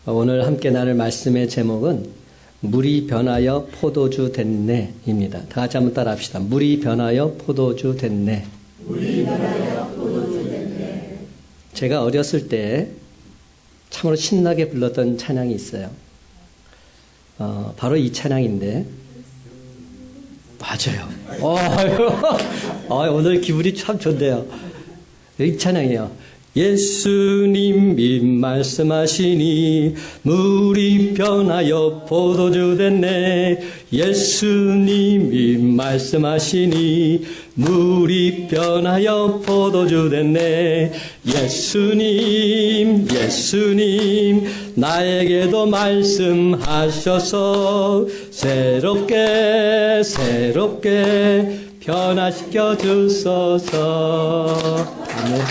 오늘 함께 나눌 말씀의 제목은 물이 변하여 포도주 됐네입니다. 다 같이 한번 따라 합시다. 물이 변하여 포도주 됐네. 물이 변하여 포도주 됐네. 제가 어렸을 때 참으로 신나게 불렀던 찬양이 있어요. 바로 이 찬양인데 맞아요. 오늘 기분이 참 좋네요. 이 찬양이에요. 예수님이 말씀하시니 물이 변하여 포도주 됐네. 예수님이 말씀하시니 물이 변하여 포도주 됐네. 예수님 나에게도 말씀하셔서 새롭게 변화시켜 주소서. 아멘.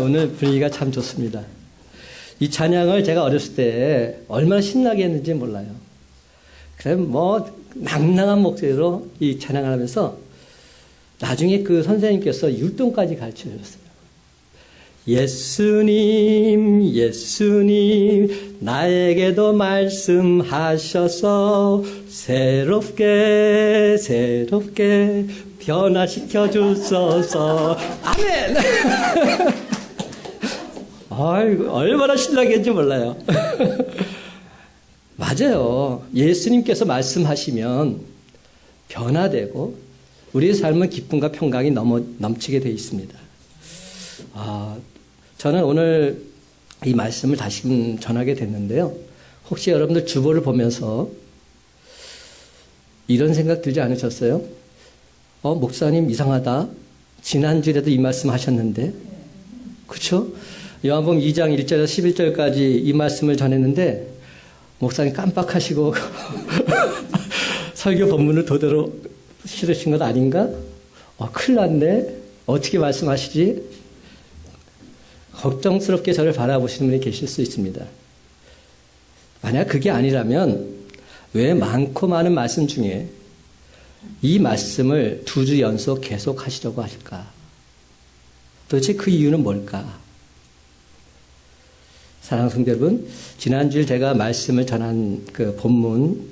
오늘 분위기가 참 좋습니다. 이 찬양을 제가 어렸을 때 얼마나 신나게 했는지 몰라요. 그래서 낭낭한 목소리로 이 찬양을 하면서 나중에 그 선생님께서 율동까지 가르쳐 주셨어요. 예수님 나에게도 말씀하셔서 새롭게 변화시켜 주소서. 아멘. 얼마나 신나게 했는지 몰라요. 맞아요. 예수님께서 말씀하시면 변화되고 우리의 삶은 기쁨과 평강이 넘치게 되어 있습니다. 저는 오늘 이 말씀을 다시금 전하게 됐는데요. 혹시 여러분들 주보를 보면서 이런 생각 들지 않으셨어요? 목사님 이상하다. 지난주에도 이 말씀 하셨는데. 그렇죠? 요한복음 2장 1절에서 11절까지 이 말씀을 전했는데 목사님 깜빡하시고 설교 본문을 도대로 실으신 것 아닌가? 큰일 났네. 어떻게 말씀하시지? 걱정스럽게 저를 바라보시는 분이 계실 수 있습니다. 만약 그게 아니라면 왜 많고 많은 말씀 중에 이 말씀을 2주 연속 계속 하시려고 하실까? 도대체 그 이유는 뭘까? 사랑하는 성도 여러분, 지난주에 제가 말씀을 전한 그 본문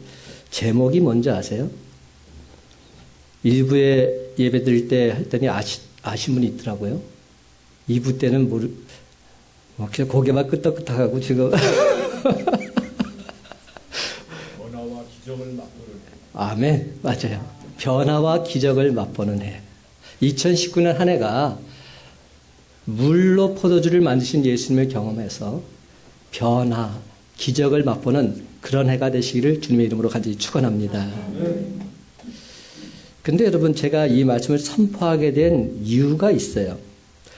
제목이 뭔지 아세요? 일부에 예배 드릴 때 했더니 아신 분이 있더라고요. 2부 때는 그냥 고개만 끄덕끄덕하고 지금 변화와 기적을 맛보는 해. 아멘. 맞아요. 변화와 기적을 맛보는 해. 2019년 한 해가 물로 포도주를 만드신 예수님을 경험해서 변화, 기적을 맛보는 그런 해가 되시기를 주님의 이름으로 간절히 축원합니다. 근데 여러분, 제가 이 말씀을 선포하게 된 이유가 있어요.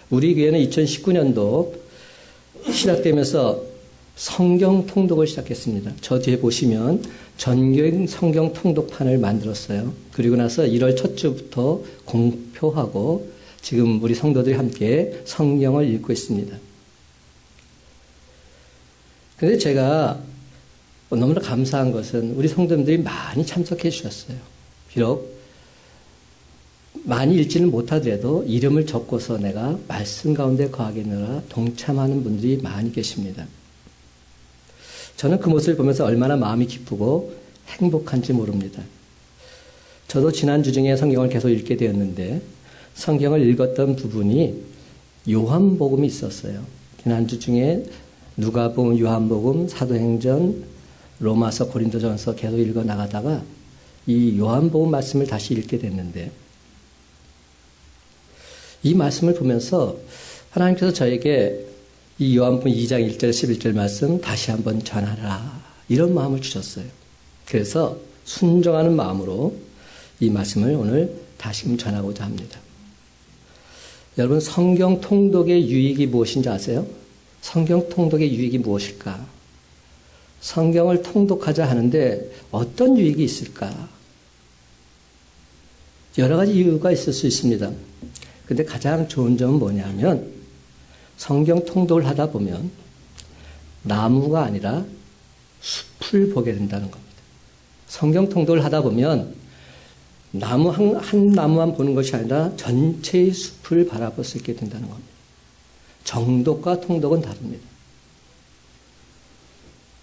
우리 교회는 2019년도 시작되면서 성경 통독을 시작했습니다. 저 뒤에 보시면 전교인 성경 통독판을 만들었어요. 그리고 나서 1월 첫 주부터 공표하고 지금 우리 성도들이 함께 성경을 읽고 있습니다. 그런데 제가 너무나 감사한 것은 우리 성도님들이 많이 참석해 주셨어요. 비록 많이 읽지는 못하더라도 이름을 적고서 내가 말씀 가운데 거하겠노라 동참하는 분들이 많이 계십니다. 저는 그 모습을 보면서 얼마나 마음이 기쁘고 행복한지 모릅니다. 저도 지난주 중에 성경을 계속 읽게 되었는데 성경을 읽었던 부분이 요한복음이 있었어요. 지난주 중에 누가복음, 요한복음, 사도행전, 로마서, 고린도전서 계속 읽어 나가다가 이 요한복음 말씀을 다시 읽게 됐는데 이 말씀을 보면서 하나님께서 저에게 이 요한복음 2장 1절 11절 말씀 다시 한번 전하라 이런 마음을 주셨어요. 그래서 순종하는 마음으로 이 말씀을 오늘 다시금 전하고자 합니다. 여러분, 성경 통독의 유익이 무엇인지 아세요? 성경 통독의 유익이 무엇일까? 성경을 통독하자 하는데 어떤 유익이 있을까? 여러 가지 이유가 있을 수 있습니다. 근데 가장 좋은 점은 뭐냐면 성경 통독을 하다 보면 나무가 아니라 숲을 보게 된다는 겁니다. 성경 통독을 하다 보면 나무 한 나무만 보는 것이 아니라 전체의 숲을 바라볼 수 있게 된다는 겁니다. 정독과 통독은 다릅니다.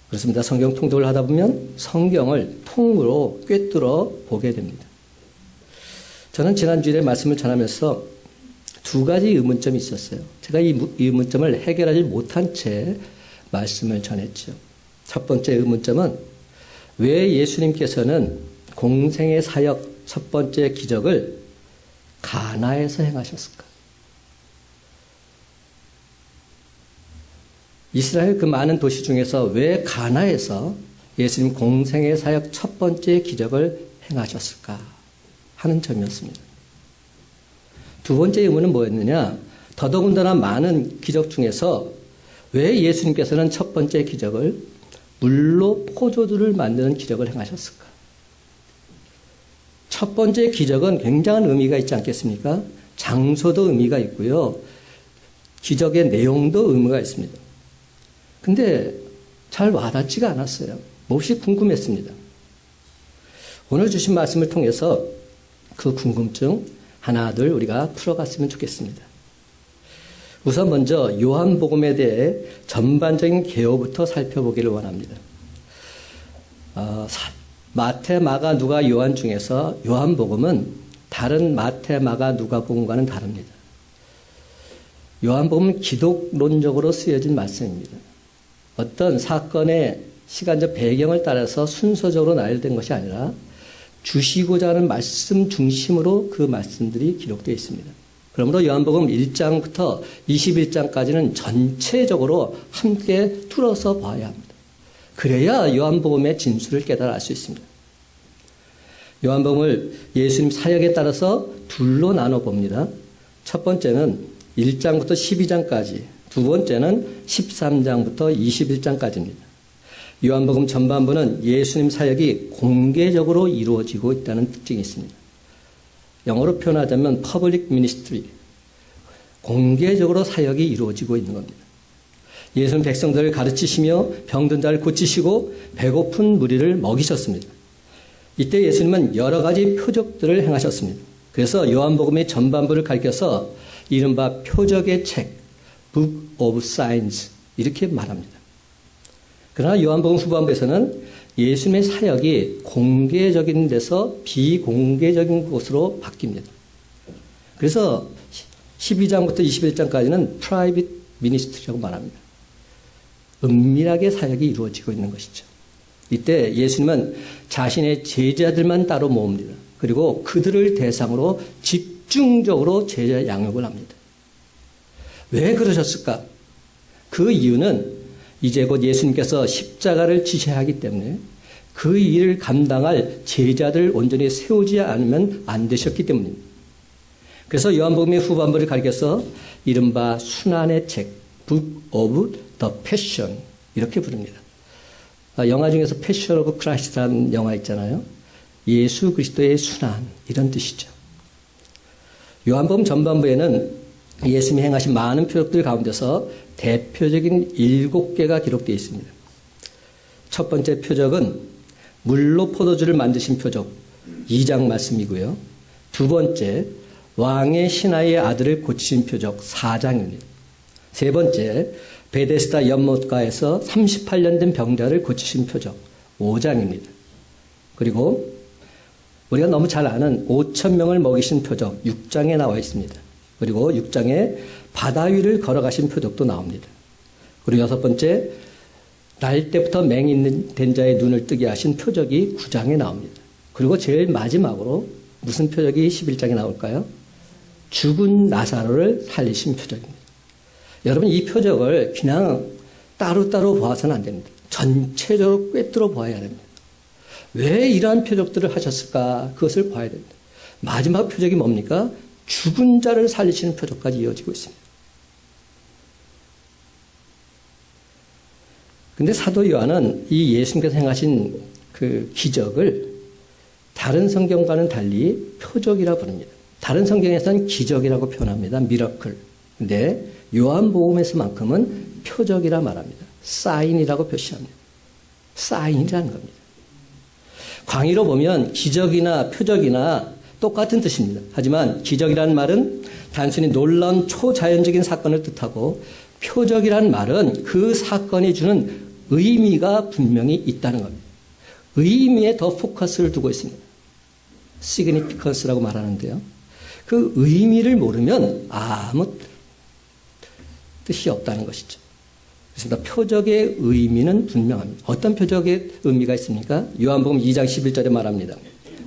그렇습니다. 성경 통독을 하다 보면 성경을 통으로 꿰뚫어 보게 됩니다. 저는 지난주에 말씀을 전하면서 두 가지 의문점이 있었어요. 제가 이 의문점을 해결하지 못한 채 말씀을 전했죠. 첫 번째 의문점은 왜 예수님께서는 공생의 사역 첫 번째 기적을 가나에서 행하셨을까? 이스라엘 그 많은 도시 중에서 왜 가나에서 예수님 공생의 사역 첫 번째 기적을 행하셨을까 하는 점이었습니다. 두 번째 의문은 뭐였느냐? 더더군다나 많은 기적 중에서 왜 예수님께서는 첫 번째 기적을 물로 포도주를 만드는 기적을 행하셨을까? 첫 번째 기적은 굉장한 의미가 있지 않겠습니까? 장소도 의미가 있고요. 기적의 내용도 의미가 있습니다. 근데 잘 와닿지가 않았어요. 몹시 궁금했습니다. 오늘 주신 말씀을 통해서 그 궁금증 하나둘 우리가 풀어갔으면 좋겠습니다. 우선 먼저 요한복음에 대해 전반적인 개요부터 살펴보기를 원합니다. 마태, 마가, 누가, 요한 중에서 요한복음은 다른 마태, 마가, 누가복음과는 다릅니다. 요한복음은 기독론적으로 쓰여진 말씀입니다. 어떤 사건의 시간적 배경을 따라서 순서적으로 나열된 것이 아니라 주시고자 하는 말씀 중심으로 그 말씀들이 기록되어 있습니다. 그러므로 요한복음 1장부터 21장까지는 전체적으로 함께 뚫어서 봐야 합니다. 그래야 요한복음의 진수를 깨달아 알 수 있습니다. 요한복음을 예수님 사역에 따라서 둘로 나눠 봅니다. 첫 번째는 1장부터 12장까지, 두 번째는 13장부터 21장까지입니다. 요한복음 전반부는 예수님 사역이 공개적으로 이루어지고 있다는 특징이 있습니다. 영어로 표현하자면 public ministry, 공개적으로 사역이 이루어지고 있는 겁니다. 예수님 백성들을 가르치시며 병든 자를 고치시고 배고픈 무리를 먹이셨습니다. 이때 예수님은 여러 가지 표적들을 행하셨습니다. 그래서 요한복음의 전반부를 가리켜서 이른바 표적의 책, Book of Signs 이렇게 말합니다. 그러나 요한복음 후반부에서는 예수님의 사역이 공개적인 데서 비공개적인 곳으로 바뀝니다. 그래서 12장부터 21장까지는 Private Ministry라고 말합니다. 은밀하게 사역이 이루어지고 있는 것이죠. 이때 예수님은 자신의 제자들만 따로 모읍니다. 그리고 그들을 대상으로 집중적으로 제자 양육을 합니다. 왜 그러셨을까? 그 이유는 이제 곧 예수님께서 십자가를 지셔야 하기 때문에 그 일을 감당할 제자들을 온전히 세우지 않으면 안 되셨기 때문입니다. 그래서 요한복음의 후반부를 가리켜서 이른바 순환의 책, Book of the Passion 이렇게 부릅니다. 영화 중에서 Passion of Christ라는 영화 있잖아요. 예수 그리스도의 순환 이런 뜻이죠. 요한복음 전반부에는 예수님이 행하신 많은 표적들 가운데서 대표적인 7개가 기록되어 있습니다. 첫 번째 표적은 물로 포도주를 만드신 표적 2장 말씀이고요. 두 번째 왕의 신하의 아들을 고치신 표적 4장입니다. 세 번째 베데스다 연못가에서 38년 된 병자를 고치신 표적 5장입니다. 그리고 우리가 너무 잘 아는 5,000명을 먹이신 표적 6장에 나와 있습니다. 그리고 6장에 바다 위를 걸어가신 표적도 나옵니다. 그리고 여섯 번째 날 때부터 맹인 된 자의 눈을 뜨게 하신 표적이 9장에 나옵니다. 그리고 제일 마지막으로 무슨 표적이 11장에 나올까요? 죽은 나사로를 살리신 표적입니다. 여러분 이 표적을 그냥 따로따로 보아서는 안 됩니다. 전체적으로 꿰뚫어 보아야 됩니다. 왜 이러한 표적들을 하셨을까? 그것을 봐야 됩니다. 마지막 표적이 뭡니까? 죽은 자를 살리시는 표적까지 이어지고 있습니다. 근데 사도 요한은 이 예수님께서 행하신 그 기적을 다른 성경과는 달리 표적이라 부릅니다. 다른 성경에서는 기적이라고 표현합니다. 미러클. 근데 요한복음에서만큼은 표적이라 말합니다. 사인이라고 표시합니다. 사인이라는 겁니다. 광의로 보면 기적이나 표적이나 똑같은 뜻입니다. 하지만 기적이라는 말은 단순히 놀라운 초자연적인 사건을 뜻하고 표적이라는 말은 그 사건이 주는 의미가 분명히 있다는 겁니다. 의미에 더 포커스를 두고 있습니다. 시그니피컨스라고 말하는데요. 그 의미를 모르면 아무 뜻이 없다는 것이죠. 그래서 표적의 의미는 분명합니다. 어떤 표적의 의미가 있습니까? 요한복음 2장 11절에 말합니다.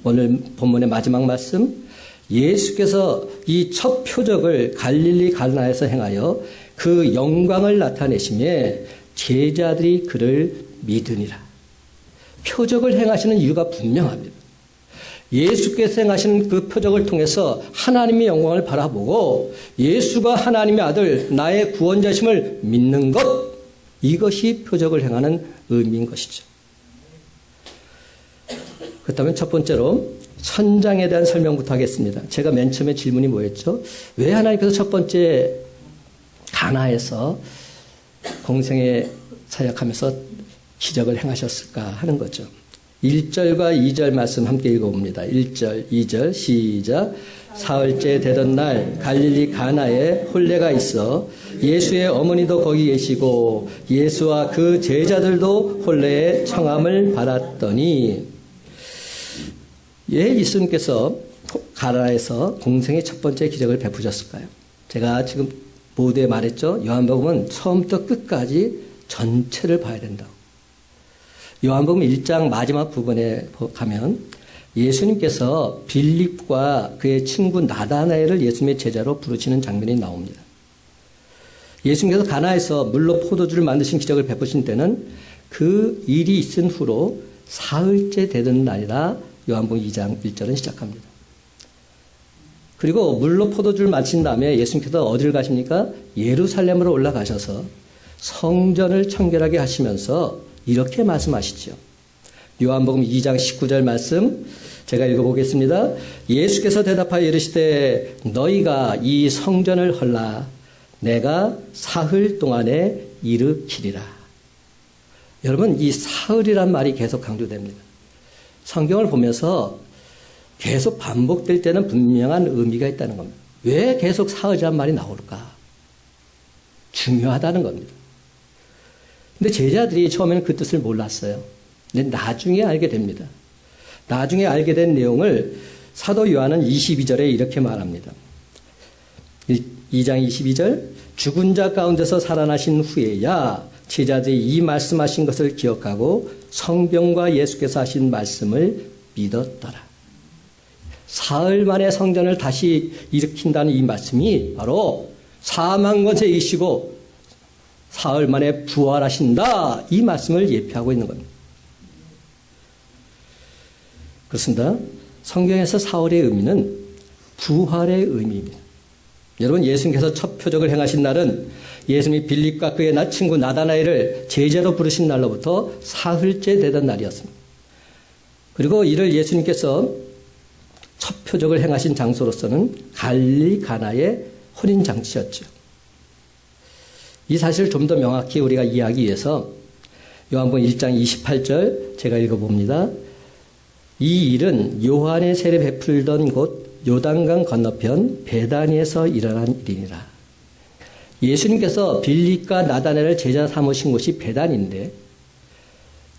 오늘 본문의 마지막 말씀, 예수께서 이 첫 표적을 갈릴리 가나에서 행하여 그 영광을 나타내심에 제자들이 그를 믿으니라. 표적을 행하시는 이유가 분명합니다. 예수께서 행하시는 그 표적을 통해서 하나님의 영광을 바라보고 예수가 하나님의 아들, 나의 구원자심을 믿는 것, 이것이 표적을 행하는 의미인 것이죠. 그렇다면 첫 번째로 천장에 대한 설명부터 하겠습니다. 제가 맨 처음에 질문이 뭐였죠? 왜 하나님께서 첫 번째 가나에서 공생에 사역하면서 기적을 행하셨을까 하는 거죠. 1절과 2절 말씀 함께 읽어봅니다. 1절, 2절 시작. 사흘째 되던 날 갈릴리 가나에 혼례가 있어 예수의 어머니도 거기 계시고 예수와 그 제자들도 혼례의 청함을 받았더니, 왜 예수님께서 가나에서 공생의 첫 번째 기적을 베푸셨을까요? 제가 지금 모두에 말했죠. 요한복음은 처음부터 끝까지 전체를 봐야 된다고. 요한복음 1장 마지막 부분에 가면 예수님께서 빌립과 그의 친구 나다나엘을 예수님의 제자로 부르시는 장면이 나옵니다. 예수님께서 가나에서 물로 포도주를 만드신 기적을 베푸신 때는 그 일이 있은 후로 사흘째 되던 날이라 요한복음 2장 1절은 시작합니다. 그리고 물로 포도주를 마신 다음에 예수님께서 어디를 가십니까? 예루살렘으로 올라가셔서 성전을 청결하게 하시면서 이렇게 말씀하시죠. 요한복음 2장 19절 말씀 제가 읽어보겠습니다. 예수께서 대답하여 이르시되 너희가 이 성전을 헐라 내가 사흘 동안에 일으키리라. 여러분, 이 사흘이란 말이 계속 강조됩니다. 성경을 보면서 계속 반복될 때는 분명한 의미가 있다는 겁니다. 왜 계속 사흘이란 말이 나올까? 중요하다는 겁니다. 근데 제자들이 처음에는 그 뜻을 몰랐어요. 근데 나중에 알게 됩니다. 나중에 알게 된 내용을 사도 요한은 22절에 이렇게 말합니다. 2장 22절 죽은 자 가운데서 살아나신 후에야 제자들이 이 말씀하신 것을 기억하고 성경과 예수께서 하신 말씀을 믿었더라. 사흘 만에 성전을 다시 일으킨다는 이 말씀이 바로 사망 권세 이기시고 사흘 만에 부활하신다, 이 말씀을 예표하고 있는 겁니다. 그렇습니다. 성경에서 사흘의 의미는 부활의 의미입니다. 여러분, 예수님께서 첫 표적을 행하신 날은 예수님이 빌립과 그의 친구 나다나엘을 제자로 부르신 날로부터 사흘째 되던 날이었습니다. 그리고 이를 예수님께서 첫 표적을 행하신 장소로서는 갈릴리 가나의 혼인잔치였죠. 이 사실을 좀 더 명확히 우리가 이해하기 위해서 요한복음 1장 28절 제가 읽어봅니다. 이 일은 요한의 세례 베풀던 곳 요단강 건너편 베다니에서 일어난 일이니라. 예수님께서 빌립과 나다나엘을 제자 삼으신 곳이 베단인데,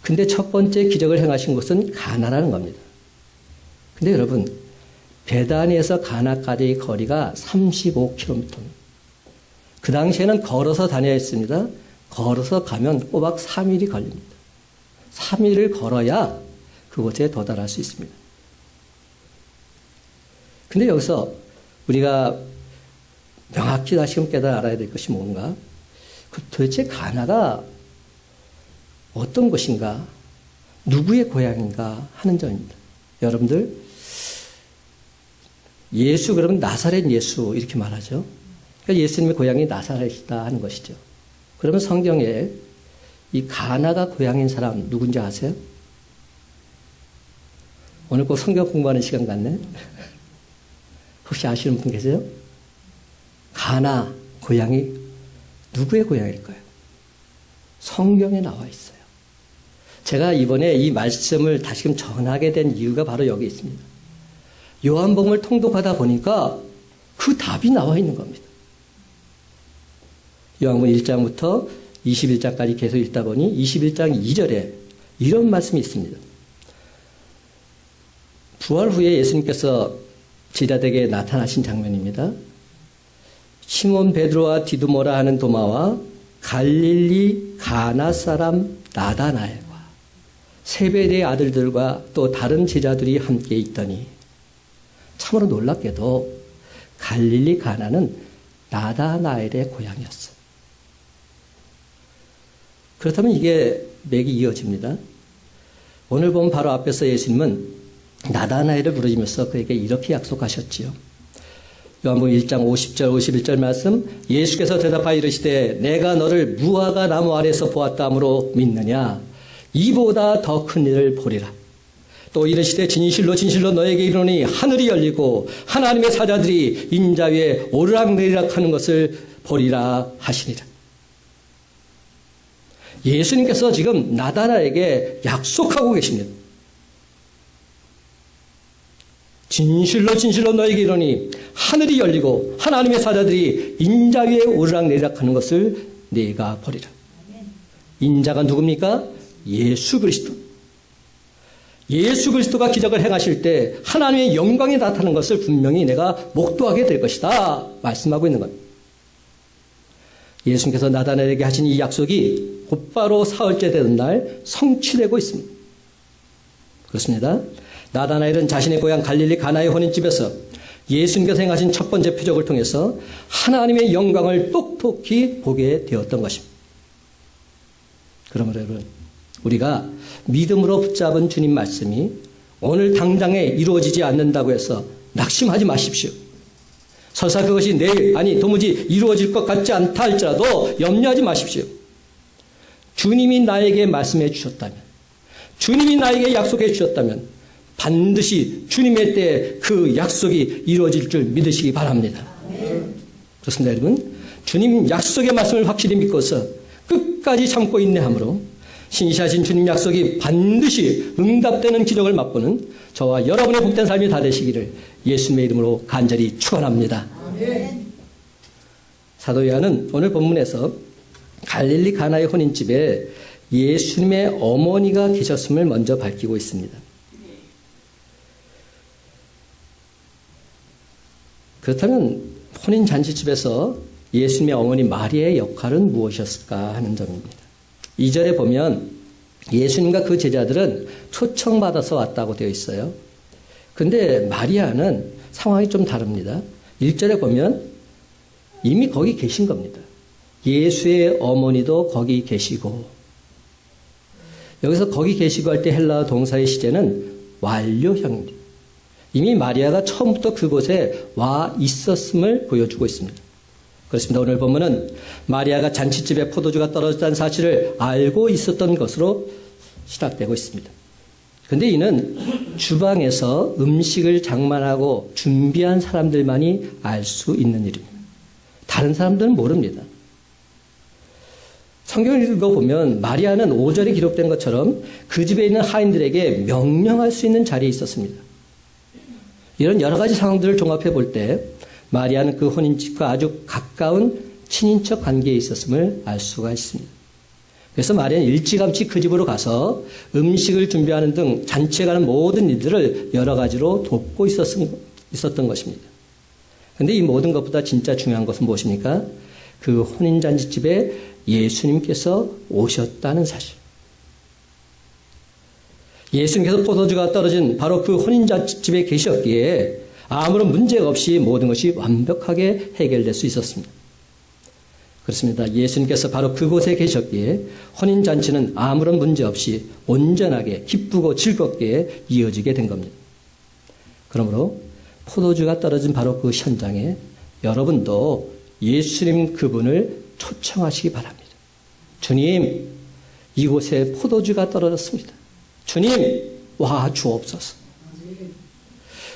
근데 첫 번째 기적을 행하신 곳은 가나라는 겁니다. 근데 여러분, 베다니에서 가나까지의 거리가 35km입니다. 그 당시에는 걸어서 다녀야 했습니다. 걸어서 가면 꼬박 3일이 걸립니다. 3일을 걸어야 그곳에 도달할 수 있습니다. 근데 여기서 우리가 명확히 다시금 깨달아 알아야 될 것이 뭔가? 도대체 가나가 어떤 곳인가? 누구의 고향인가? 하는 점입니다. 여러분들, 예수 그러면 나사렛 예수 이렇게 말하죠. 그러니까 예수님의 고향이 나사렛이다 하는 것이죠. 그러면 성경에 이 가나가 고향인 사람 누군지 아세요? 오늘 꼭 성경 공부하는 시간 같네. 혹시 아시는 분 계세요? 가나 고향이 누구의 고향일까요? 성경에 나와 있어요. 제가 이번에 이 말씀을 다시금 전하게 된 이유가 바로 여기 있습니다. 요한복음을 통독하다 보니까 그 답이 나와 있는 겁니다. 요한복음 1장부터 21장까지 계속 읽다 보니 21장 2절에 이런 말씀이 있습니다. 부활 후에 예수님께서 제자들에게 나타나신 장면입니다. 시몬 베드로와 디두모라 하는 도마와 갈릴리 가나 사람 나다나엘과 세베대의 아들들과 또 다른 제자들이 함께 있더니, 참으로 놀랍게도 갈릴리 가나는 나다나엘의 고향이었어요. 그렇다면 이게 맥이 이어집니다. 오늘 보면 바로 앞에서 예수님은 나다나엘을 부르시면서 그에게 이렇게 약속하셨지요. 요한복음 1장 50절 51절 말씀, 예수께서 대답하여 이르시되 내가 너를 무화과 나무 아래서 보았다 함으로 믿느냐? 이보다 더 큰 일을 보리라. 또 이르시되 진실로 진실로 너에게 이르노니 하늘이 열리고 하나님의 사자들이 인자 위에 오르락내리락 하는 것을 보리라 하시니라. 예수님께서 지금 나다나에게 약속하고 계십니다. 진실로 진실로 너에게 이르노니 하늘이 열리고 하나님의 사자들이 인자 위에 오르락내리락 하는 것을 네가 보리라. 인자가 누굽니까? 예수 그리스도. 예수 그리스도가 기적을 행하실 때 하나님의 영광이 나타나는 것을 분명히 내가 목도하게 될 것이다 말씀하고 있는 것. 예수님께서 나다나엘에게 하신 이 약속이 곧바로 사흘째 되는 날 성취되고 있습니다. 그렇습니다. 나다나엘은 자신의 고향 갈릴리 가나의 혼인집에서 예수님께서 행하신 첫 번째 표적을 통해서 하나님의 영광을 똑똑히 보게 되었던 것입니다. 그러므로 여러분, 우리가 믿음으로 붙잡은 주님 말씀이 오늘 당장에 이루어지지 않는다고 해서 낙심하지 마십시오. 설사 그것이 내일, 아니 도무지 이루어질 것 같지 않다 할지라도 염려하지 마십시오. 주님이 나에게 말씀해 주셨다면, 주님이 나에게 약속해 주셨다면 반드시 주님의 때에 그 약속이 이루어질 줄 믿으시기 바랍니다. 그렇습니다, 여러분. 주님 약속의 말씀을 확실히 믿고서 끝까지 참고 인내함으로 신시하신 주님 약속이 반드시 응답되는 기적을 맛보는 저와 여러분의 복된 삶이 다 되시기를 예수님의 이름으로 간절히 축원합니다. 사도 요한은 오늘 본문에서 갈릴리 가나의 혼인집에 예수님의 어머니가 계셨음을 먼저 밝히고 있습니다. 그렇다면 혼인잔치집에서 예수님의 어머니 마리아의 역할은 무엇이었을까 하는 점입니다. 2절에 보면 예수님과 그 제자들은 초청받아서 왔다고 되어 있어요. 근데 마리아는 상황이 좀 다릅니다. 1절에 보면 이미 거기 계신 겁니다. 예수의 어머니도 거기 계시고, 여기서 거기 계시고 할 때 헬라어 동사의 시제는 완료형입니다. 이미 마리아가 처음부터 그곳에 와 있었음을 보여주고 있습니다. 그렇습니다. 오늘 본문은 마리아가 잔치집에 포도주가 떨어졌다는 사실을 알고 있었던 것으로 시작되고 있습니다. 그런데 이는 주방에서 음식을 장만하고 준비한 사람들만이 알 수 있는 일입니다. 다른 사람들은 모릅니다. 성경을 읽어보면 마리아는 5절에 기록된 것처럼 그 집에 있는 하인들에게 명령할 수 있는 자리에 있었습니다. 이런 여러 가지 상황들을 종합해 볼 때 마리아는 그 혼인집과 아주 가까운 친인척 관계에 있었음을 알 수가 있습니다. 그래서 마리아는 일찌감치 그 집으로 가서 음식을 준비하는 등 잔치에 가는 모든 일들을 여러 가지로 돕고 있었던 것입니다. 그런데 이 모든 것보다 진짜 중요한 것은 무엇입니까? 그 혼인잔치집에 예수님께서 오셨다는 사실. 예수님께서 포도주가 떨어진 바로 그 혼인잔치집에 계셨기에 아무런 문제가 없이 모든 것이 완벽하게 해결될 수 있었습니다. 그렇습니다. 예수님께서 바로 그곳에 계셨기에 혼인잔치는 아무런 문제 없이 온전하게 기쁘고 즐겁게 이어지게 된 겁니다. 그러므로 포도주가 떨어진 바로 그 현장에 여러분도 예수님 그분을 초청하시기 바랍니다. 주님, 이곳에 포도주가 떨어졌습니다. 주님, 와 주옵소서.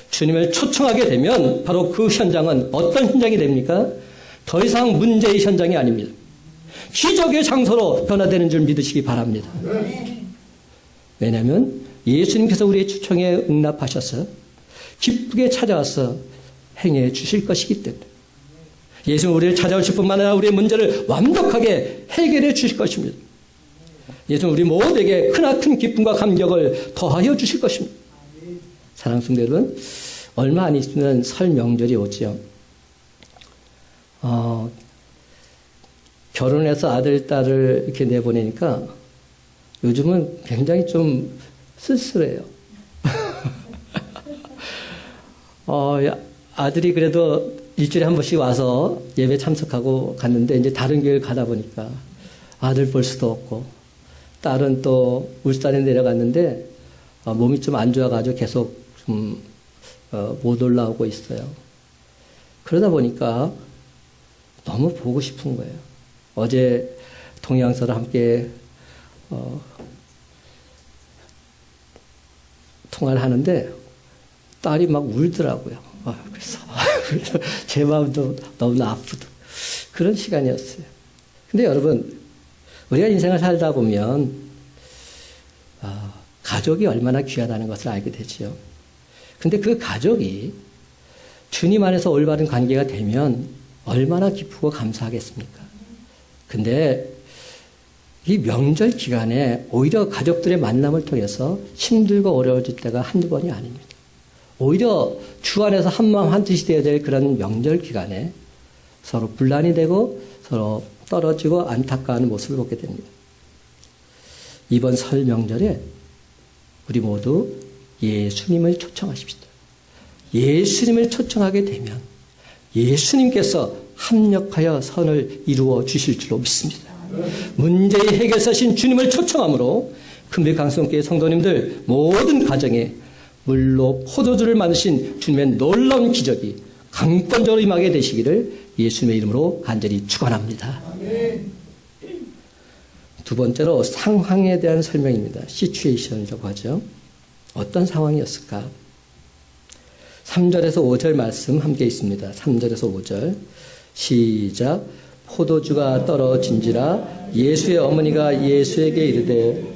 주님을 초청하게 되면 바로 그 현장은 어떤 현장이 됩니까? 더 이상 문제의 현장이 아닙니다. 기적의 장소로 변화되는 줄 믿으시기 바랍니다. 왜냐하면 예수님께서 우리의 초청에 응답하셔서 기쁘게 찾아와서 행해 주실 것이기 때문에 예수는 우리를 찾아오실 뿐만 아니라 우리의 문제를 완벽하게 해결해 주실 것입니다. 예수는 우리 모두에게 크나큰 기쁨과 감격을 더하여 주실 것입니다. 사랑하는 성도 여러분, 얼마 안 있으면 설 명절이 오지요. 결혼해서 아들, 딸을 이렇게 내보내니까 요즘은 굉장히 좀 쓸쓸해요. 아들이 그래도 일주일에 한 번씩 와서 예배 참석하고 갔는데 이제 다른 교회를 가다 보니까 아들 볼 수도 없고 딸은 또 울산에 내려갔는데 몸이 좀 안 좋아가지고 계속 좀 못 올라오고 있어요. 그러다 보니까 너무 보고 싶은 거예요. 어제 동양서를 함께 통화를 하는데 딸이 막 울더라고요. 그래서 제 마음도 너무나 아프고 그런 시간이었어요. 근데 여러분, 우리가 인생을 살다 보면 가족이 얼마나 귀하다는 것을 알게 되지요. 근데 그 가족이 주님 안에서 올바른 관계가 되면 얼마나 기쁘고 감사하겠습니까? 근데 이 명절 기간에 오히려 가족들의 만남을 통해서 힘들고 어려워질 때가 한두 번이 아닙니다. 오히려 주 안에서 한마음 한뜻이 되어야 될 그런 명절 기간에 서로 분란이 되고 서로 떨어지고 안타까워하는 모습을 보게 됩니다. 이번 설 명절에 우리 모두 예수님을 초청하십시다. 예수님을 초청하게 되면 예수님께서 합력하여 선을 이루어 주실 줄로 믿습니다. 문제의 해결사신 주님을 초청함으로 금백강성교회 성도님들 모든 가정에 물로 포도주를 만드신 주님의 놀라운 기적이 강권적으로 임하게 되시기를 예수님의 이름으로 간절히 축원합니다. 두 번째로 상황에 대한 설명입니다. 시츄에이션이라고 하죠. 어떤 상황이었을까? 3절에서 5절 말씀 함께 있습니다. 3절에서 5절 시작. 포도주가 떨어진지라 예수의 어머니가 예수에게 이르되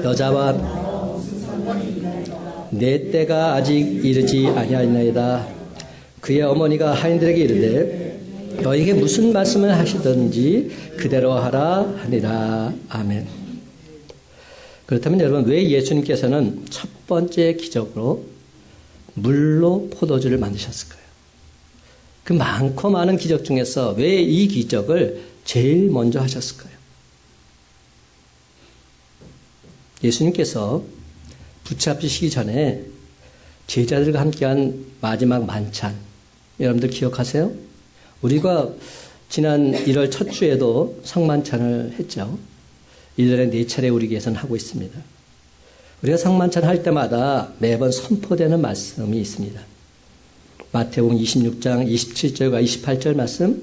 여자와 내 때가 아직 이르지 아니하였나이다. 그의 어머니가 하인들에게 이르되 너에게 무슨 말씀을 하시든지 그대로 하라 하니라. 아멘. 그렇다면 여러분, 왜 예수님께서는 첫 번째 기적으로 물로 포도주를 만드셨을까요? 그 많고 많은 기적 중에서 왜 이 기적을 제일 먼저 하셨을까요? 예수님께서 부채 전에 제자들과 함께한 마지막 만찬, 여러분들 기억하세요? 우리가 지난 1월 첫 주에도 성만찬을 했죠. 1년에 4차례 우리 교회에서는 하고 있습니다. 우리가 성만찬 할 때마다 매번 선포되는 말씀이 있습니다. 마태복음 26장 27절과 28절 말씀,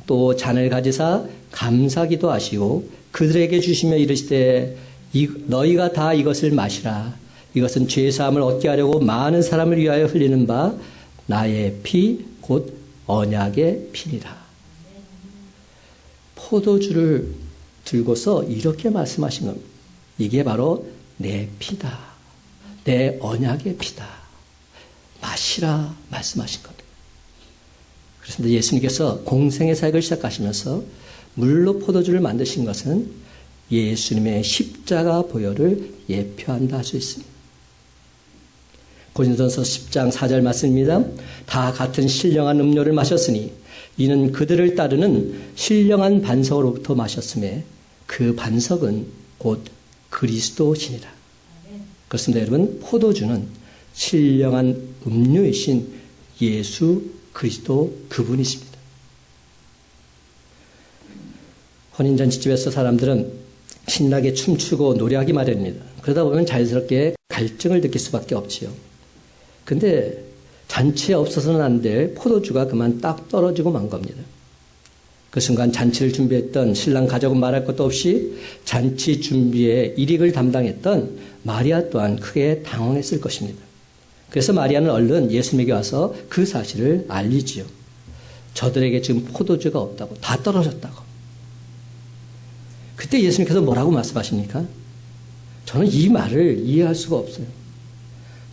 또 잔을 가지사 감사기도 하시고 그들에게 주시며 이르시되 너희가 다 이것을 마시라. 이것은 죄사함을 얻게 하려고 많은 사람을 위하여 흘리는 바 나의 피 곧 언약의 피니라. 포도주를 들고서 이렇게 말씀하신 겁니다. 이게 바로 내 피다. 내 언약의 피다. 마시라 말씀하신 겁니다. 그렇습니다. 예수님께서 공생의 사역을 시작하시면서 물로 포도주를 만드신 것은 예수님의 십자가 보혈을 예표한다 할 수 있습니다. 고린도전서 10장 4절 말씀입니다. 다 같은 신령한 음료를 마셨으니 이는 그들을 따르는 신령한 반석으로부터 마셨음에 그 반석은 곧 그리스도시니라. 그렇습니다. 여러분, 포도주는 신령한 음료이신 예수 그리스도 그분이십니다. 혼인잔치집에서 사람들은 신나게 춤추고 노래하기 마련입니다. 그러다 보면 자연스럽게 갈증을 느낄 수밖에 없지요. 근데 잔치에 없어서는 안 될 포도주가 그만 딱 떨어지고 만 겁니다. 그 순간 잔치를 준비했던 신랑 가족은 말할 것도 없이 잔치 준비에 일익을 담당했던 마리아 또한 크게 당황했을 것입니다. 그래서 마리아는 얼른 예수님에게 와서 그 사실을 알리지요. 저들에게 지금 포도주가 없다고, 다 떨어졌다고. 그때 예수님께서 뭐라고 말씀하십니까? 저는 이 말을 이해할 수가 없어요.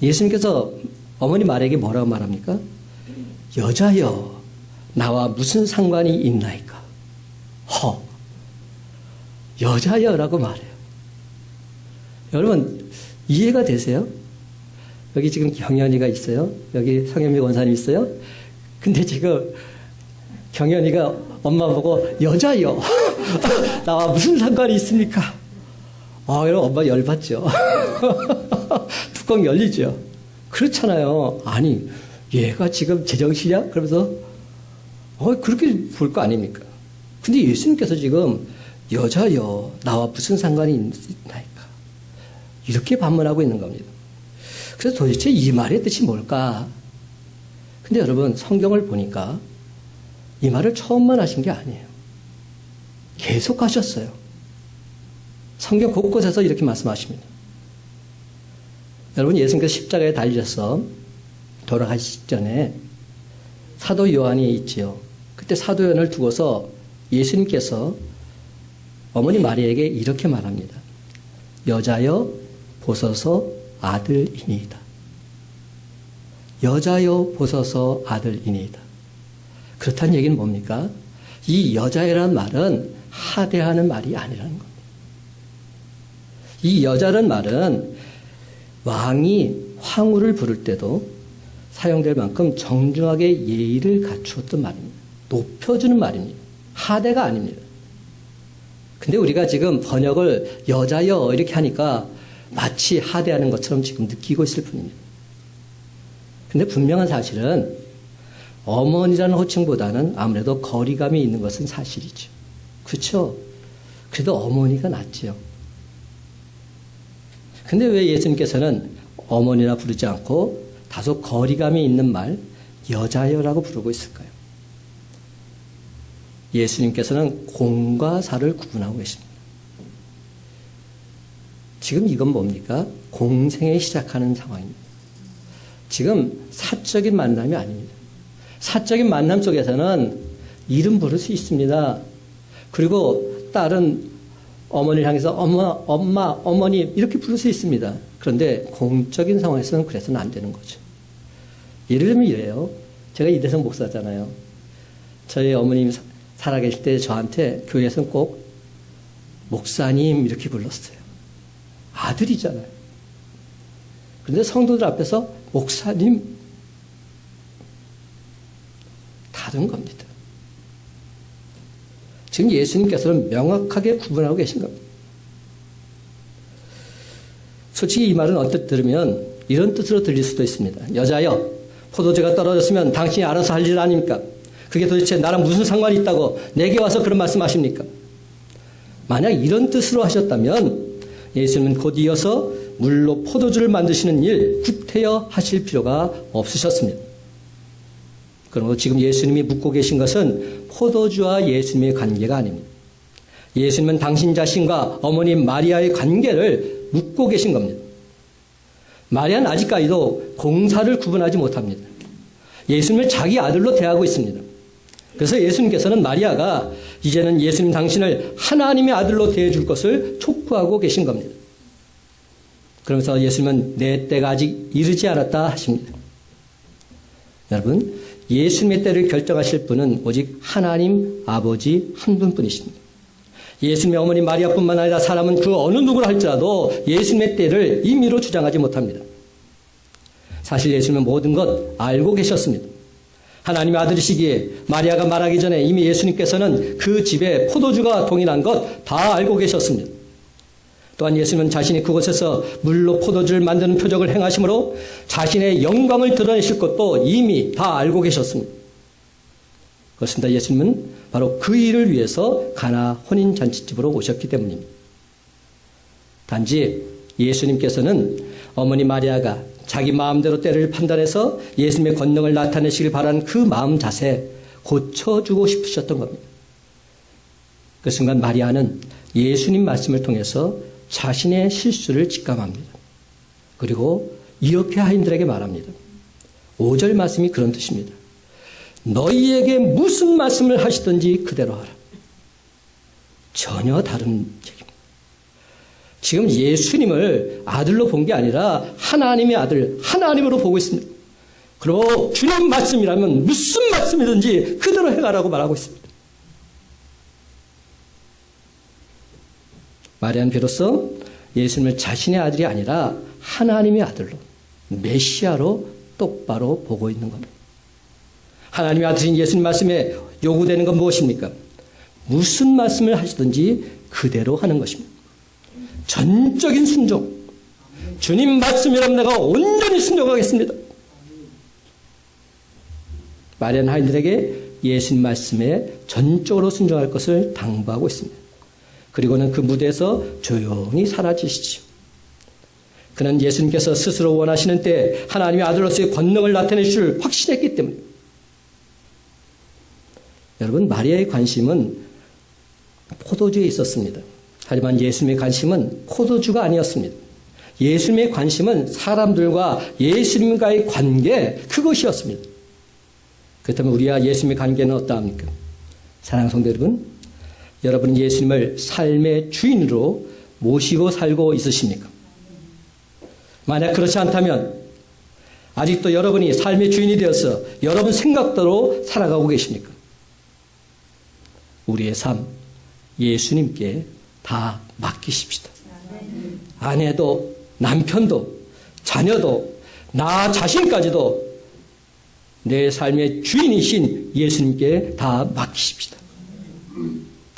예수님께서 어머니 마리아에게 뭐라고 말합니까? 여자여, 나와 무슨 상관이 있나이까? 여자여라고 말해요. 여러분, 이해가 되세요? 여기 지금 경연이가 있어요. 여기 성현미 권사님 있어요. 근데 지금 경연이가 엄마 보고 여자여, 나와 무슨 상관이 있습니까? 여러분, 엄마 열받죠. 뚜껑 열리죠. 그렇잖아요. 아니, 얘가 지금 제정신이야? 그러면서 그렇게 볼 거 아닙니까? 근데 예수님께서 지금 여자여, 나와 무슨 상관이 있나이까? 이렇게 반문하고 있는 겁니다. 그래서 도대체 이 말의 뜻이 뭘까? 근데 여러분, 성경을 보니까 이 말을 처음만 하신 게 아니에요. 계속 하셨어요. 성경 곳곳에서 이렇게 말씀하십니다. 여러분, 예수님께서 십자가에 달리셔서 돌아가시기 전에 사도 요한이 있지요. 그때 사도 요한을 두고서 예수님께서 어머니 마리아에게 이렇게 말합니다. 여자여, 보소서 아들이니이다. 여자여, 보소서 아들이니이다. 그렇다는 얘기는 뭡니까? 이 여자애라는 말은 하대하는 말이 아니라는 겁니다. 이 여자라는 말은 왕이 황후를 부를 때도 사용될 만큼 정중하게 예의를 갖추었던 말입니다. 높여주는 말입니다. 하대가 아닙니다. 근데 우리가 지금 번역을 여자여 이렇게 하니까 마치 하대하는 것처럼 지금 느끼고 있을 뿐입니다. 근데 분명한 사실은 어머니라는 호칭보다는 아무래도 거리감이 있는 것은 사실이죠. 그렇죠? 그래도 어머니가 낫지요. 근데 왜 예수님께서는 어머니라 부르지 않고 다소 거리감이 있는 말 여자여라고 부르고 있을까요? 예수님께서는 공과 사를 구분하고 계십니다. 지금 이건 뭡니까? 공생에 시작하는 상황입니다. 지금 사적인 만남이 아닙니다. 사적인 만남 속에서는 이름 부를 수 있습니다. 그리고 딸은 어머니를 향해서 엄마, 어머니 이렇게 부를 수 있습니다. 그런데 공적인 상황에서는 그래서는 안 되는 거죠. 예를 들면 이래요. 제가 이대성 목사잖아요. 저희 어머님 살아계실 때 저한테 교회에서는 꼭 목사님 이렇게 불렀어요. 아들이잖아요. 그런데 성도들 앞에서 목사님 다른 겁니다. 지금 예수님께서는 명확하게 구분하고 계신 겁니다. 솔직히 이 말은 언뜻 들으면 이런 뜻으로 들릴 수도 있습니다. 여자여, 포도주가 떨어졌으면 당신이 알아서 할 일 아닙니까? 그게 도대체 나랑 무슨 상관이 있다고 내게 와서 그런 말씀하십니까? 만약 이런 뜻으로 하셨다면 예수님은 곧 이어서 물로 포도주를 만드시는 일 구태여 하실 필요가 없으셨습니다. 그러므로 지금 예수님이 묻고 계신 것은 포도주와 예수님의 관계가 아닙니다. 예수님은 당신 자신과 어머니 마리아의 관계를 묻고 계신 겁니다. 마리아는 아직까지도 공사를 구분하지 못합니다. 예수님을 자기 아들로 대하고 있습니다. 그래서 예수님께서는 마리아가 이제는 예수님 당신을 하나님의 아들로 대해줄 것을 촉구하고 계신 겁니다. 그러면서 예수님은 내 때가 아직 이르지 않았다 하십니다. 여러분, 예수님의 때를 결정하실 분은 오직 하나님 아버지 한 분뿐이십니다. 예수님의 어머니 마리아뿐만 아니라 사람은 그 어느 누구라 할지라도 예수님의 때를 임의로 주장하지 못합니다. 사실 예수님은 모든 것 알고 계셨습니다. 하나님의 아들이시기에 마리아가 말하기 전에 이미 예수님께서는 그 집에 포도주가 동일한 것 다 알고 계셨습니다. 또한 예수님은 자신이 그곳에서 물로 포도주를 만드는 표적을 행하심으로 자신의 영광을 드러내실 것도 이미 다 알고 계셨습니다. 그렇습니다. 예수님은 바로 그 일을 위해서 가나 혼인잔치집으로 오셨기 때문입니다. 단지 예수님께서는 어머니 마리아가 자기 마음대로 때를 판단해서 예수님의 권능을 나타내시길 바라는 그 마음 자세 고쳐주고 싶으셨던 겁니다. 그 순간 마리아는 예수님 말씀을 통해서 자신의 실수를 직감합니다. 그리고 이렇게 하인들에게 말합니다. 5절 말씀이 그런 뜻입니다. 너희에게 무슨 말씀을 하시든지 그대로 하라. 전혀 다른 얘기입니다. 지금 예수님을 아들로 본 게 아니라 하나님의 아들, 하나님으로 보고 있습니다. 그리고 주님 말씀이라면 무슨 말씀이든지 그대로 해가라고 말하고 있습니다. 마리아는 비로소 예수님을 자신의 아들이 아니라 하나님의 아들로, 메시아로 똑바로 보고 있는 겁니다. 하나님의 아들인 예수님 말씀에 요구되는 건 무엇입니까? 무슨 말씀을 하시든지 그대로 하는 것입니다. 전적인 순종. 주님 말씀이라면 내가 온전히 순종하겠습니다. 마리아는 하인들에게 예수님 말씀에 전적으로 순종할 것을 당부하고 있습니다. 그리고는 그 무대에서 조용히 사라지시죠. 그는 예수님께서 스스로 원하시는 때 하나님의 아들로서의 권능을 나타낼 줄 확신했기 때문입니다. 여러분, 마리아의 관심은 포도주에 있었습니다. 하지만 예수님의 관심은 포도주가 아니었습니다. 예수님의 관심은 사람들과 예수님과의 관계, 그것이었습니다. 그렇다면 우리와 예수님의 관계는 어떠합니까? 사랑하는 성도 여러분, 여러분은 예수님을 삶의 주인으로 모시고 살고 있으십니까? 만약 그렇지 않다면 아직도 여러분이 삶의 주인이 되어서 여러분 생각대로 살아가고 계십니까? 우리의 삶, 예수님께 다 맡기십시다. 아내도, 남편도, 자녀도, 나 자신까지도 내 삶의 주인이신 예수님께 다 맡기십시다.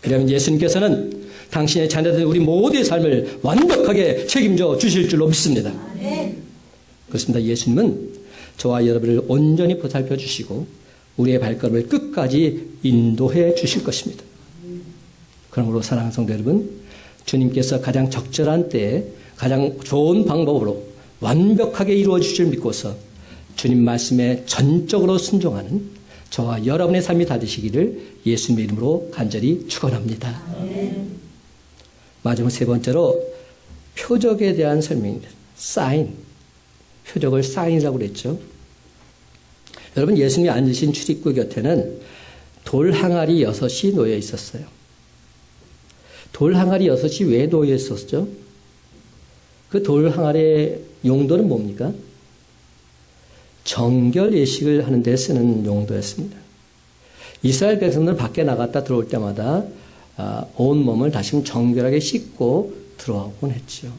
그러면 예수님께서는 당신의 자녀들 우리 모두의 삶을 완벽하게 책임져 주실 줄로 믿습니다. 그렇습니다. 예수님은 저와 여러분을 온전히 보살펴 주시고 우리의 발걸음을 끝까지 인도해 주실 것입니다. 그러므로 사랑하는 성도 여러분, 주님께서 가장 적절한 때에 가장 좋은 방법으로 완벽하게 이루어 주실 줄 믿고서 주님 말씀에 전적으로 순종하는 저와 여러분의 삶이 다 되시기를 예수님의 이름으로 간절히 축원합니다. 마지막 세 번째로 표적에 대한 설명입니다. 사인. 표적을 사인이라고 그랬죠. 여러분, 예수님이 앉으신 출입구 곁에는 돌 항아리 6이 놓여 있었어요. 돌 항아리 6이 왜 놓여 있었죠? 그 돌 항아리의 용도는 뭡니까? 정결 예식을 하는 데 쓰는 용도였습니다. 이스라엘 백성들 밖에 나갔다 들어올 때마다 온 몸을 다시금 정결하게 씻고 들어오곤 했죠.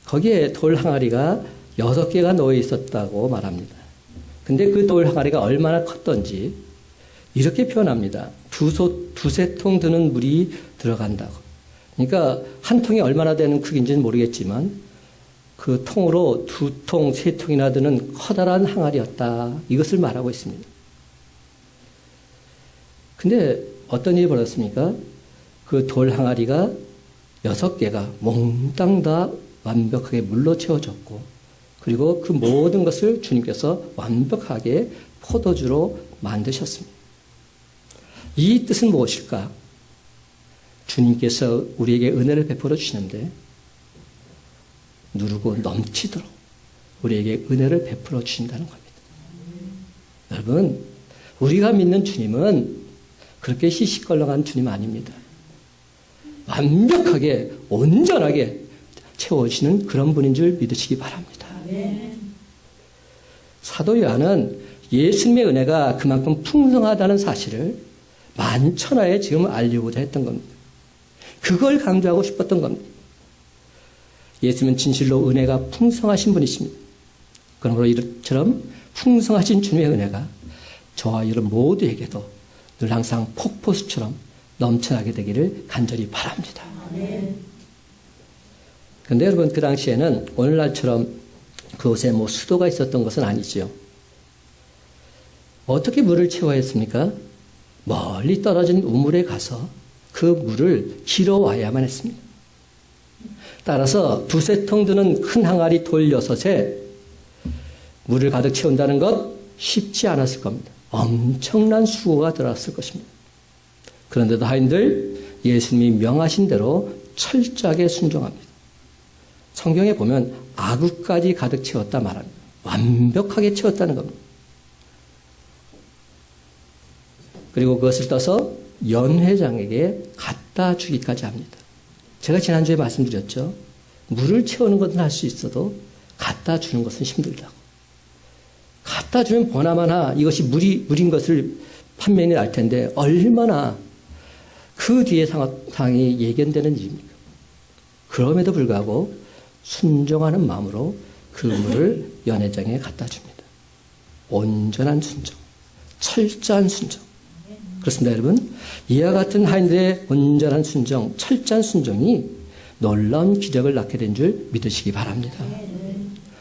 거기에 돌 항아리가 6개가 놓여 있었다고 말합니다. 근데 그 돌 항아리가 얼마나 컸던지 이렇게 표현합니다. 두세 통 드는 물이 들어간다고. 그러니까 한 통이 얼마나 되는 크기인지는 모르겠지만 그 통으로 2통, 3통이나 드는 커다란 항아리였다. 이것을 말하고 있습니다. 근데 어떤 일이 벌어졌습니까? 그 돌 항아리가 6개가 몽땅 다 완벽하게 물로 채워졌고, 그리고 그 모든 것을 주님께서 완벽하게 포도주로 만드셨습니다. 이 뜻은 무엇일까? 주님께서 우리에게 은혜를 베풀어 주시는데 누르고 넘치도록 우리에게 은혜를 베풀어 주신다는 겁니다. 여러분, 우리가 믿는 주님은 그렇게 시시껄렁한 주님 아닙니다. 완벽하게 온전하게 채워지는 그런 분인 줄 믿으시기 바랍니다. 사도 요한은 예수님의 은혜가 그만큼 풍성하다는 사실을 만천하에 지금 알리고자 했던 겁니다. 그걸 강조하고 싶었던 겁니다. 예수님은 진실로 은혜가 풍성하신 분이십니다. 그러므로 이처럼 풍성하신 주님의 은혜가 저와 여러분 모두에게도 늘 항상 폭포수처럼 넘쳐나게 되기를 간절히 바랍니다. 그런데 여러분, 그 당시에는 오늘날처럼 그곳에 수도가 있었던 것은 아니지요. 어떻게 물을 채워야 했습니까? 멀리 떨어진 우물에 가서 그 물을 길어와야만 했습니다. 따라서 2-3통 드는 큰 항아리 돌 6에 물을 가득 채운다는 것 쉽지 않았을 겁니다. 엄청난 수고가 들어갔을 것입니다. 그런데도 하인들 예수님이 명하신 대로 철저하게 순종합니다. 성경에 보면 아구까지 가득 채웠다 말합니다. 완벽하게 채웠다는 겁니다. 그리고 그것을 떠서 연회장에게 갖다 주기까지 합니다. 제가 지난주에 말씀드렸죠. 물을 채우는 것은 할 수 있어도 갖다 주는 것은 힘들다고. 갖다 주면 보나마나 이것이 물인 것을 판명이 날 텐데 얼마나 그 뒤에 상황이 예견되는 일입니까? 그럼에도 불구하고 순종하는 마음으로 그 물을 연회장에 갖다 줍니다. 온전한 순종, 철저한 순종. 그렇습니다, 여러분. 이와 같은 하인들의 온전한 순종, 철저한 순종이 놀라운 기적을 낳게 된 줄 믿으시기 바랍니다.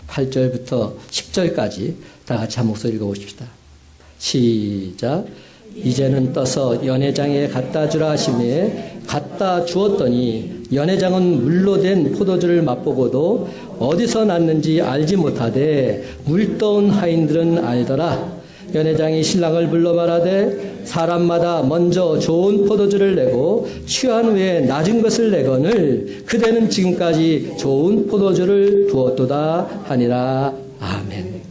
8절부터 10절까지 다 같이 한 목소리 읽어보십시다. 시작. 이제는 떠서 연회장에 갖다 주라 하시매 갖다 주었더니 연회장은 물로 된 포도주를 맛보고도 어디서 났는지 알지 못하되 물떠온 하인들은 알더라. 연회장이 신랑을 불러 말하되 사람마다 먼저 좋은 포도주를 내고 취한 후에 낮은 것을 내거늘 그대는 지금까지 좋은 포도주를 두었도다 하니라. 아멘.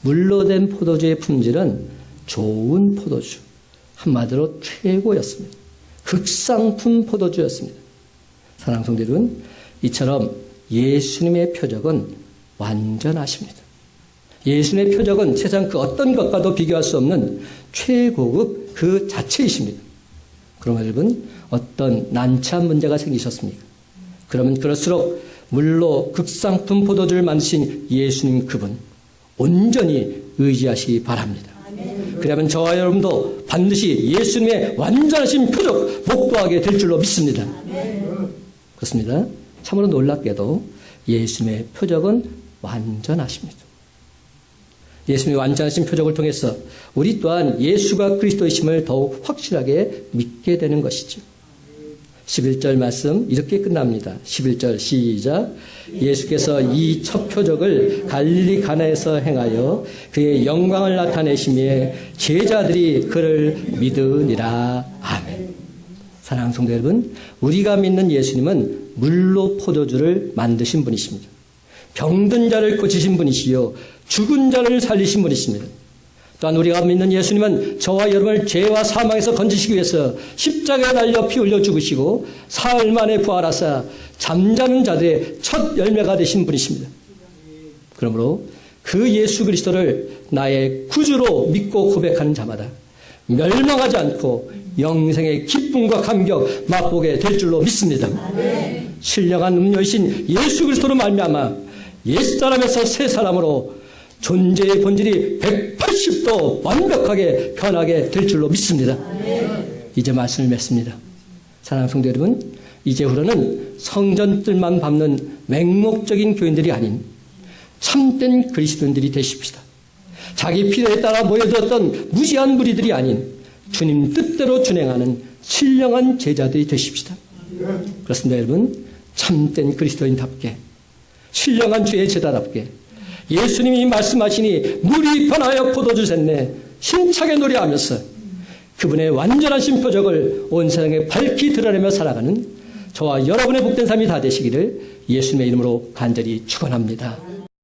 물로 된 포도주의 품질은 좋은 포도주, 한마디로 최고였습니다. 극상품 포도주였습니다. 사랑하는 성도 여러분, 이처럼 예수님의 표적은 완전하십니다. 예수님의 표적은 세상 그 어떤 것과도 비교할 수 없는 최고급 그 자체이십니다. 그러면 여러분, 어떤 난처한 문제가 생기셨습니까? 그러면 그럴수록 물로 극상품 포도주를 만드신 예수님 그분 온전히 의지하시기 바랍니다. 그러면 저와 여러분도 반드시 예수님의 완전하신 표적 목도하게 될 줄로 믿습니다. 그렇습니다. 참으로 놀랍게도 예수님의 표적은 완전하십니다. 예수님의 완전하신 표적을 통해서 우리 또한 예수가 그리스도이심을 더욱 확실하게 믿게 되는 것이죠. 11절 말씀 이렇게 끝납니다. 11절 시작. 예수께서 이 첫 표적을 갈릴리 가나에서 행하여 그의 영광을 나타내시며 제자들이 그를 믿으니라. 아멘. 사랑하는 성도 여러분, 우리가 믿는 예수님은 물로 포도주를 만드신 분이십니다. 병든 자를 고치신 분이시요 죽은 자를 살리신 분이십니다. 또한 우리가 믿는 예수님은 저와 여러분을 죄와 사망에서 건지시기 위해서 십자가에 달려 피 흘려 죽으시고 사흘 만에 부활하사 잠자는 자들의 첫 열매가 되신 분이십니다. 그러므로 그 예수 그리스도를 나의 구주로 믿고 고백하는 자마다 멸망하지 않고 영생의 기쁨과 감격 맛보게 될 줄로 믿습니다. 신령한 음료이신 예수 그리스도로 말미암아 옛사람에서 새 사람으로 존재의 본질이 180도 완벽하게 변하게 될 줄로 믿습니다. 이제 말씀을 맺습니다. 사랑하는 성도 여러분, 이제후로는 성전들만 밟는 맹목적인 교인들이 아닌 참된 그리스도인들이 되십시다. 자기 필요에 따라 모여들었던 무지한 무리들이 아닌 주님 뜻대로 준행하는 신령한 제자들이 되십시다. 그렇습니다, 여러분. 참된 그리스도인답게 신령한 주의 제자답게 예수님이 말씀하시니 물이 변하여 포도주 샜네 힘차게 노래하면서 그분의 완전하신 표적을 온 세상에 밝히 드러내며 살아가는 저와 여러분의 복된 삶이 다 되시기를 예수님의 이름으로 간절히 축원합니다.